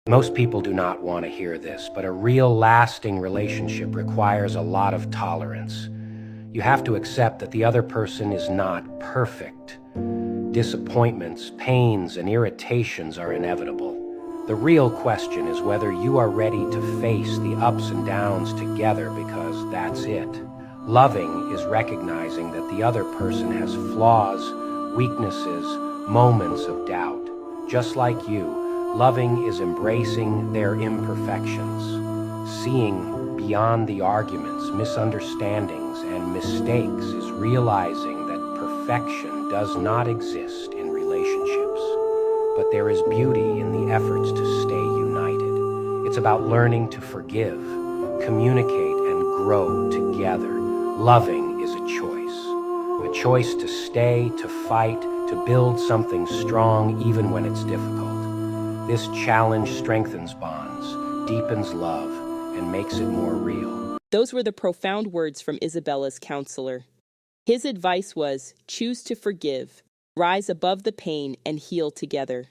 Most people do not want to hear this, but a real lasting relationship requires a lot of tolerance. You have to accept that the other person is not perfect. Disappointments, pains, and irritations are inevitable. The real question is whether you are ready to face the ups and downs together, because that's it. Loving is recognizing that the other person has flaws, weaknesses, moments of doubt. Just like you, loving is embracing their imperfections. Seeing beyond the arguments, misunderstandings, and mistakes is realizing that perfection does not exist in relationships. But there is beauty in the efforts to stay united. It's about learning to forgive, communicate, and grow together. Loving is a choice to stay, to fight, to build something strong even when it's difficult. This challenge strengthens bonds, deepens love, and makes it more real. Those were the profound words from Isabella's counselor. His advice was, choose to forgive, rise above the pain, and heal together.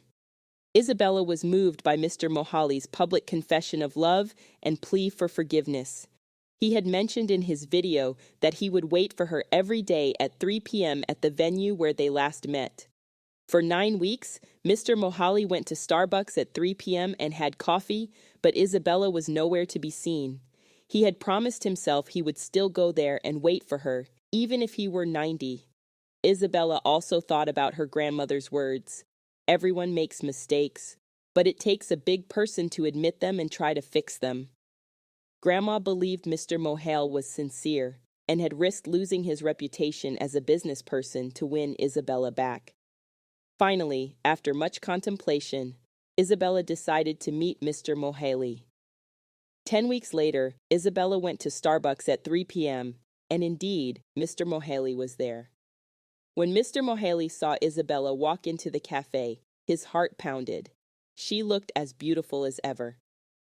Isabella was moved by Mr. Mohali's public confession of love and plea for forgiveness. He had mentioned in his video that he would wait for her every day at 3 p.m. at the venue where they last met. For 9 weeks, Mr. Mohali went to Starbucks at 3 p.m. and had coffee, but Isabella was nowhere to be seen. He had promised himself he would still go there and wait for her, even if he were 90. Isabella also thought about her grandmother's words. Everyone makes mistakes, but it takes a big person to admit them and try to fix them. Grandma believed Mr. Mohale was sincere and had risked losing his reputation as a business person to win Isabella back. Finally, after much contemplation, Isabella decided to meet Mr. Mohale. 10 weeks later, Isabella went to Starbucks at 3 p.m., and indeed, Mr. Mohale was there. When Mr. Mohale saw Isabella walk into the cafe, his heart pounded. She looked as beautiful as ever.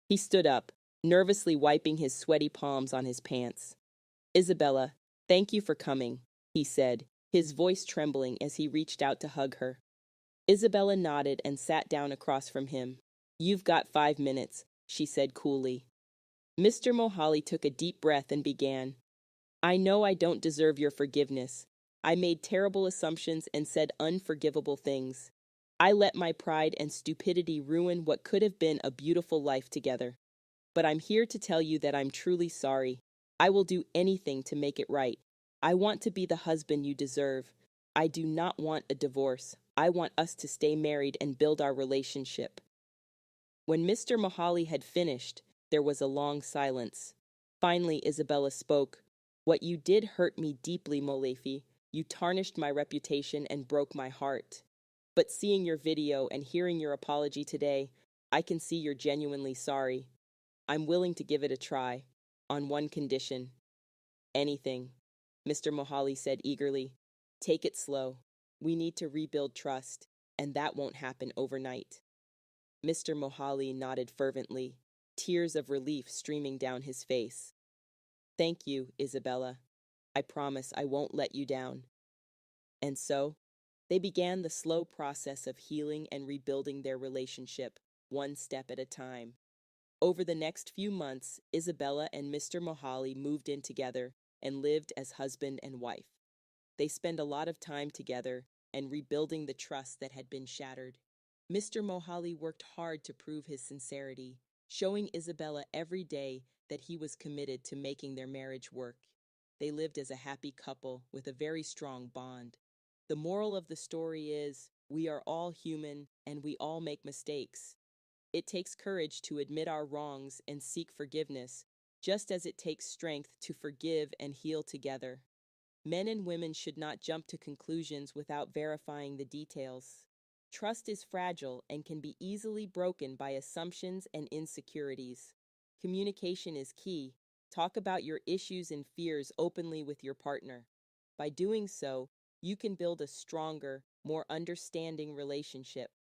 He stood up, nervously wiping his sweaty palms on his pants. "Isabella, thank you for coming," he said, his voice trembling as he reached out to hug her. Isabella nodded and sat down across from him. "You've got 5 minutes," she said coolly. Mr. Mohale took a deep breath and began. "I know I don't deserve your forgiveness. I made terrible assumptions and said unforgivable things. I let my pride and stupidity ruin what could have been a beautiful life together. But I'm here to tell you that I'm truly sorry. I will do anything to make it right. I want to be the husband you deserve. I do not want a divorce. I want us to stay married and build our relationship." When Mr. Mohale had finished, there was a long silence. Finally, Isabella spoke. "What you did hurt me deeply, Molefi. You tarnished my reputation and broke my heart. But seeing your video and hearing your apology today, I can see you're genuinely sorry. I'm willing to give it a try, on one condition." "Anything," Mr. Mohale said eagerly. "Take it slow. We need to rebuild trust, and that won't happen overnight." Mr. Mohale nodded fervently, tears of relief streaming down his face. "Thank you, Isabella. I promise I won't let you down." And so, they began the slow process of healing and rebuilding their relationship, one step at a time. Over the next few months, Isabella and Mr. Mohale moved in together and lived as husband and wife. They spent a lot of time together and rebuilding the trust that had been shattered. Mr. Mohale worked hard to prove his sincerity, showing Isabella every day that he was committed to making their marriage work. They lived as a happy couple with a very strong bond. The moral of the story is, we are all human and we all make mistakes. It takes courage to admit our wrongs and seek forgiveness, just as it takes strength to forgive and heal together. Men and women should not jump to conclusions without verifying the details. Trust is fragile and can be easily broken by assumptions and insecurities. Communication is key. Talk about your issues and fears openly with your partner. By doing so, you can build a stronger, more understanding relationship.